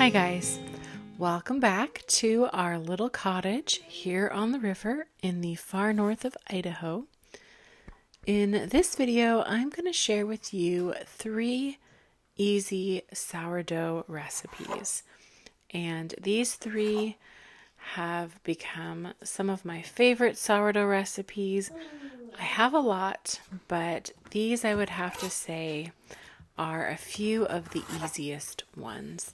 Hi guys, welcome back to our little cottage here on the river in the far north of Idaho. In this video, I'm going to share with you 3 easy sourdough recipes. And these 3 have become some of my favorite sourdough recipes. I have a lot, but these I would have to say are a few of the easiest ones.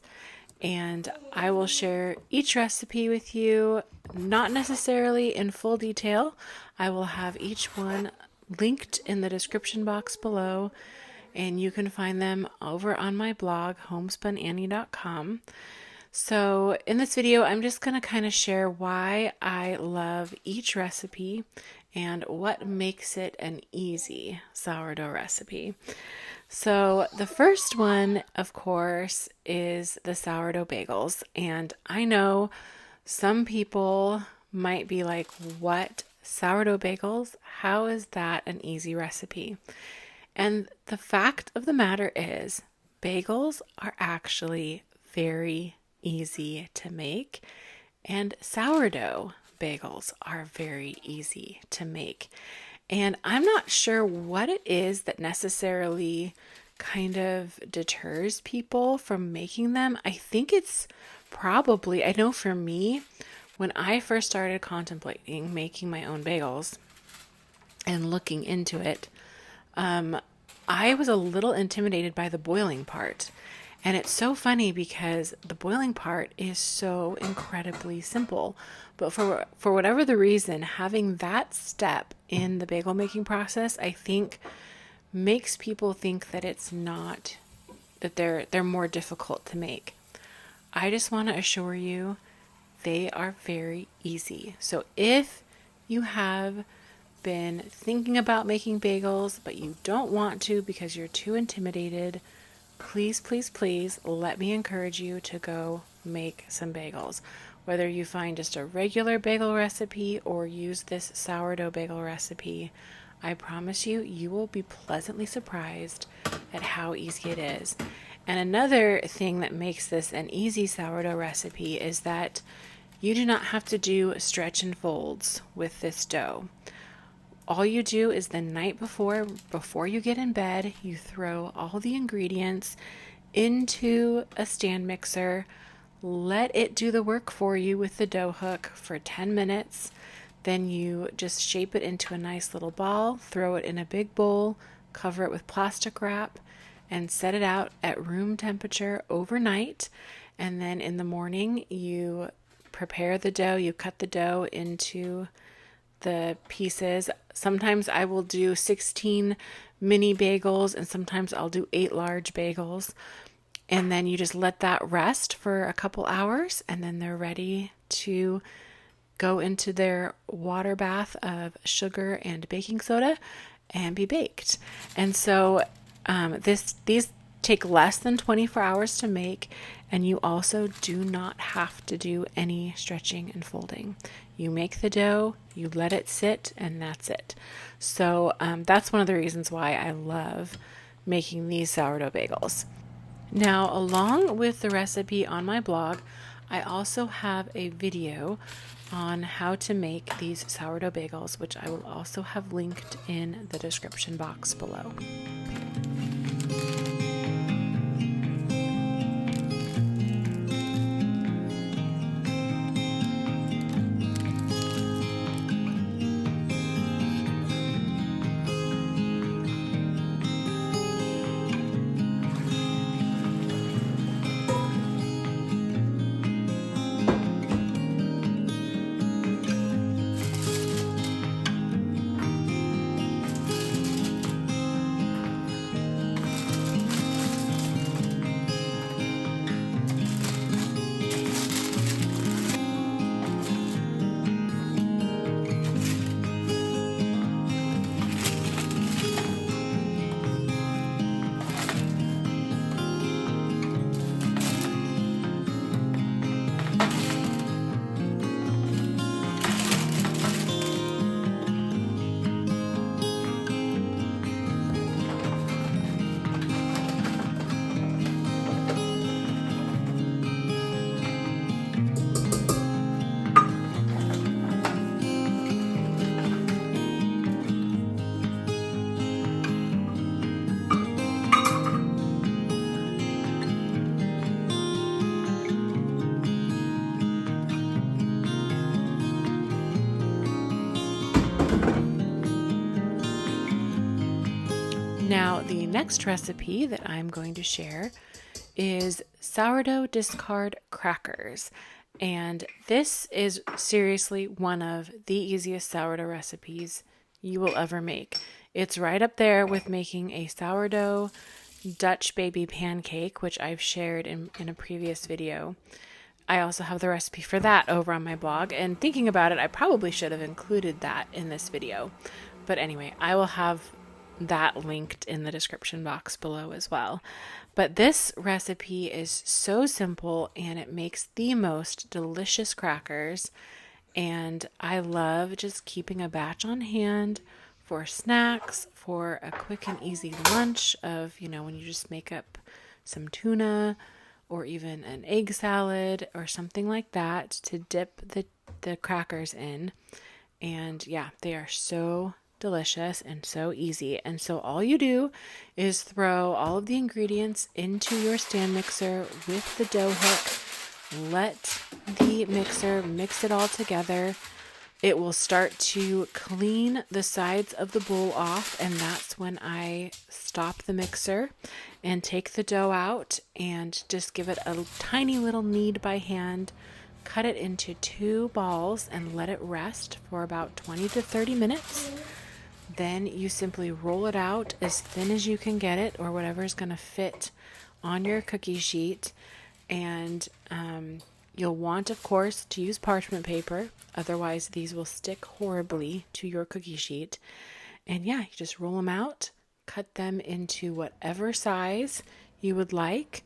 And I will share each recipe with you, not necessarily in full detail. I will have each one linked in the description box below, and you can find them over on my blog, homespunannie.com. So in this video, I'm just going to kind of share why I love each recipe and what makes it an easy sourdough recipe. So the first one, of course, is the sourdough bagels. And I know some people might be like, what? Sourdough bagels? How is that an easy recipe? And the fact of the matter is, bagels are actually very easy to make, and sourdough bagels are very easy to make. And I'm not sure what it is that necessarily kind of deters people from making them. I think it's probably, I know for me, when I first started contemplating making my own bagels and looking into it, I was a little intimidated by the boiling part. And it's so funny because the boiling part is so incredibly simple. But for whatever the reason, having that step in the bagel making process, I think makes people think that it's not, that they're more difficult to make. I just want to assure you, they are very easy. So if you have been thinking about making bagels, but you don't want to because you're too intimidated, please, please, please let me encourage you to go make some bagels. Whether you find just a regular bagel recipe or use this sourdough bagel recipe, I promise you, you will be pleasantly surprised at how easy it is. And another thing that makes this an easy sourdough recipe is that you do not have to do stretch and folds with this dough. All you do is the night before you get in bed, you throw all the ingredients into a stand mixer, let it do the work for you with the dough hook for 10 minutes. Then you just shape it into a nice little ball, throw it in a big bowl, cover it with plastic wrap, and set it out at room temperature overnight. And then in the morning, you prepare the dough, you cut the dough into the pieces. Sometimes I will do 16 mini bagels and sometimes I'll do 8 large bagels. And then you just let that rest for a couple hours and then they're ready to go into their water bath of sugar and baking soda and be baked. And so these take less than 24 hours to make, and you also do not have to do any stretching and folding. You make the dough, you let it sit, and that's it. So that's one of the reasons why I love making these sourdough bagels. Now, along with the recipe on my blog, I also have a video on how to make these sourdough bagels, which I will also have linked in the description box below. Now, the next recipe that I'm going to share is sourdough discard crackers. And this is seriously one of the easiest sourdough recipes you will ever make. It's right up there with making a sourdough Dutch baby pancake, which I've shared in a previous video. I also have the recipe for that over on my blog, and thinking about it, I probably should have included that in this video. But anyway, I will have that linked in the description box below as well. But this recipe is so simple and it makes the most delicious crackers. And I love just keeping a batch on hand for snacks, for a quick and easy lunch of, when you just make up some tuna or even an egg salad or something like that to dip the crackers in. And yeah, they are so delicious and so easy. And so all you do is throw all of the ingredients into your stand mixer with the dough hook. Let the mixer mix it all together. It will start to clean the sides of the bowl off, and that's when I stop the mixer and take the dough out and just give it a tiny little knead by hand. Cut it into 2 balls and let it rest for about 20 to 30 minutes. Then you simply roll it out as thin as you can get it, or whatever is going to fit on your cookie sheet. And you'll want, of course, to use parchment paper. Otherwise, these will stick horribly to your cookie sheet. And yeah, you just roll them out, cut them into whatever size you would like.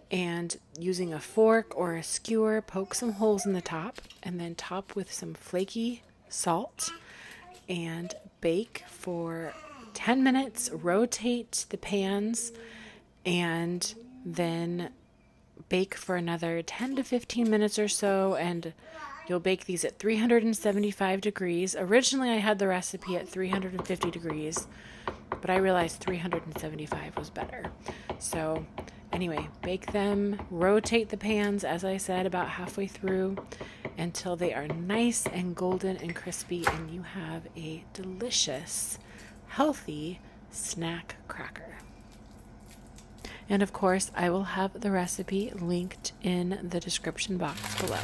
And using a fork or a skewer, poke some holes in the top, and then top with some flaky salt. And bake for 10 minutes, rotate the pans, and then bake for another 10 to 15 minutes or so, and you'll bake these at 375 degrees. Originally, I had the recipe at 350 degrees, but I realized 375 was better. So anyway, bake them, rotate the pans, as I said, about halfway through, until they are nice and golden and crispy, and you have a delicious, healthy snack cracker. And of course, I will have the recipe linked in the description box below.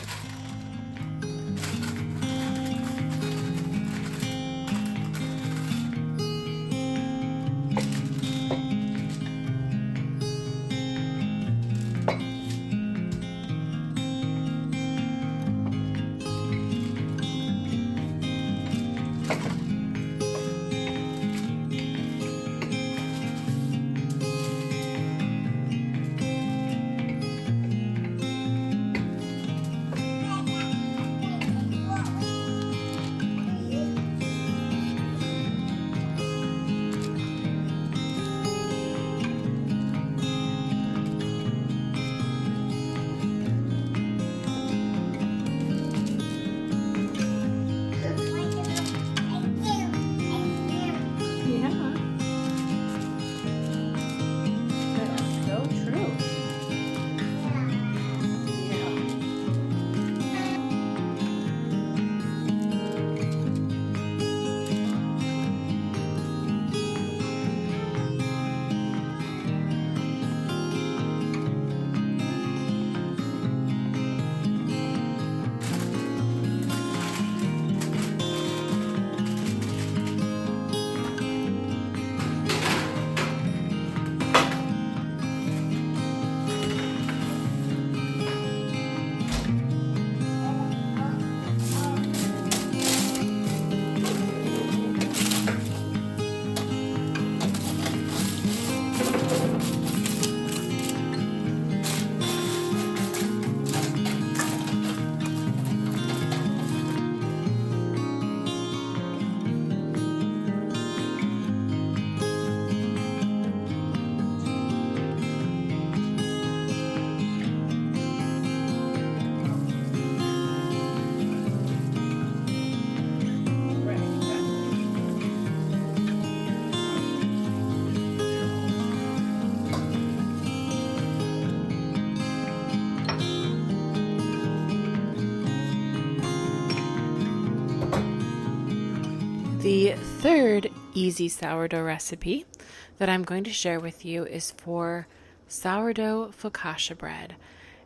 The third easy sourdough recipe that I'm going to share with you is for sourdough focaccia bread.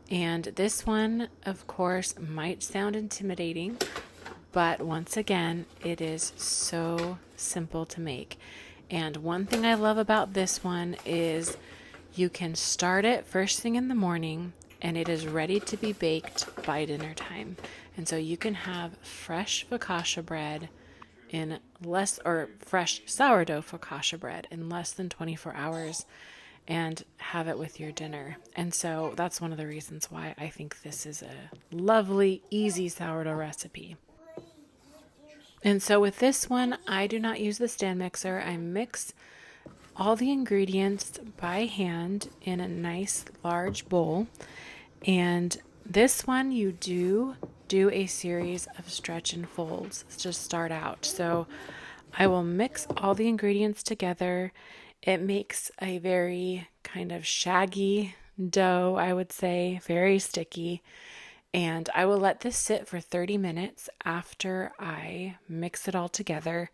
And this one, of course, might sound intimidating, but once again, it is so simple to make. And one thing I love about this one is you can start it first thing in the morning and it is ready to be baked by dinner time. And so you can have fresh focaccia bread in fresh sourdough focaccia bread in less than 24 hours and have it with your dinner. And so that's one of the reasons why I think this is a lovely, easy sourdough recipe. And so with this one, I do not use the stand mixer. I mix all the ingredients by hand in a nice large bowl. And this one you do a series of stretch and folds to start out. So I will mix all the ingredients together. It makes a very kind of shaggy dough, I would say, very sticky. And I will let this sit for 30 minutes after I mix it all together.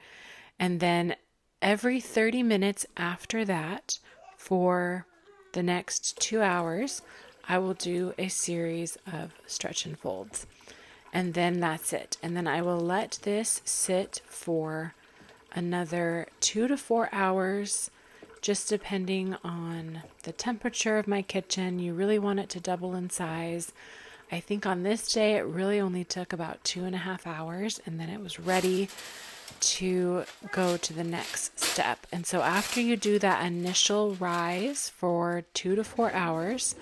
And then every 30 minutes after that, for the next 2 hours, I will do a series of stretch and folds. And then that's it. And then I will let this sit for another 2 to 4 hours, just depending on the temperature of my kitchen. You really want it to double in size. I think on this day, it really only took about 2.5 hours, and then it was ready to go to the next step. And so after you do that initial rise for 2 to 4 hours,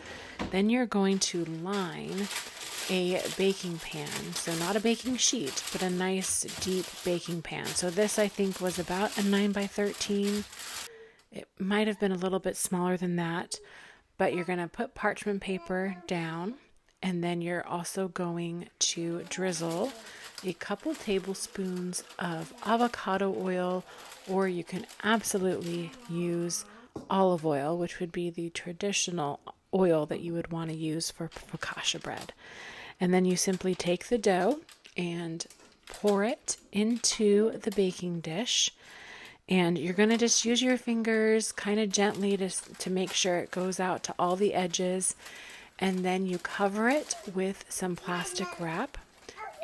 then you're going to line a baking pan. So not a baking sheet, but a nice deep baking pan. So this I think was about a 9 by 13. It might have been a little bit smaller than that, but you're going to put parchment paper down, and then you're also going to drizzle a couple tablespoons of avocado oil, or you can absolutely use olive oil, which would be the traditional oil that you would want to use for focaccia bread. And then you simply take the dough and pour it into the baking dish. And you're going to just use your fingers kind of gently to make sure it goes out to all the edges. And then you cover it with some plastic wrap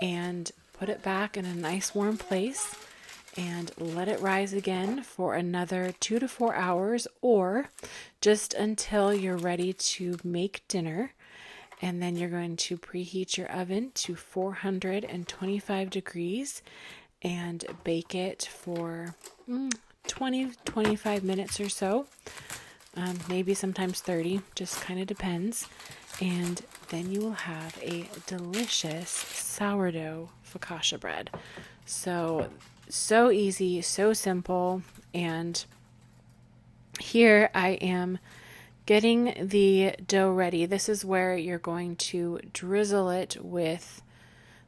and put it back in a nice warm place and let it rise again for another 2 to 4 hours, or just until you're ready to make dinner. And then you're going to preheat your oven to 425 degrees and bake it for 20-25 minutes or so, maybe sometimes 30, just kind of depends. And then you will have a delicious sourdough focaccia bread. So easy, so simple. And here I am getting the dough ready. This is where you're going to drizzle it with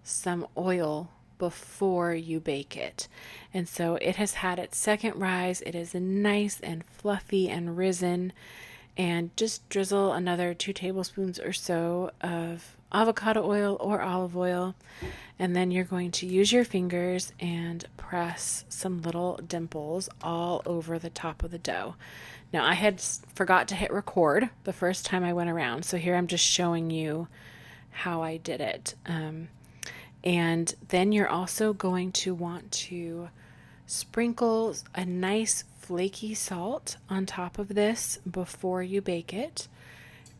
some oil before you bake it. And so it has had its second rise. It is nice and fluffy and risen. And just drizzle another 2 tablespoons or so of avocado oil or olive oil. And then you're going to use your fingers and press some little dimples all over the top of the dough. Now, I had forgot to hit record the first time I went around. So here I'm just showing you how I did it. And then you're also going to want to sprinkle a nice flaky salt on top of this before you bake it.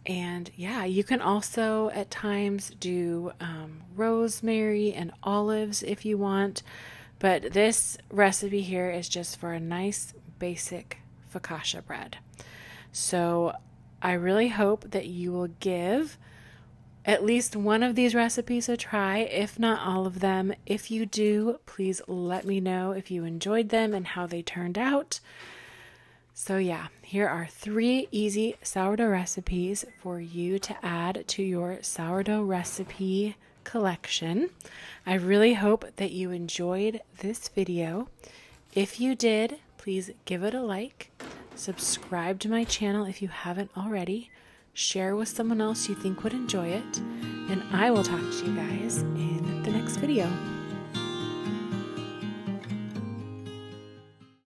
And yeah, you can also at times do rosemary and olives if you want, but this recipe here is just for a nice basic focaccia bread. So I really hope that you will give at least one of these recipes a try, if not all of them. If you do, please let me know if you enjoyed them and how they turned out. So yeah, here are 3 easy sourdough recipes for you to add to your sourdough recipe collection. I really hope that you enjoyed this video. If you did, please give it a like, subscribe to my channel if you haven't already, share with someone else you think would enjoy it, and I will talk to you guys in the next video.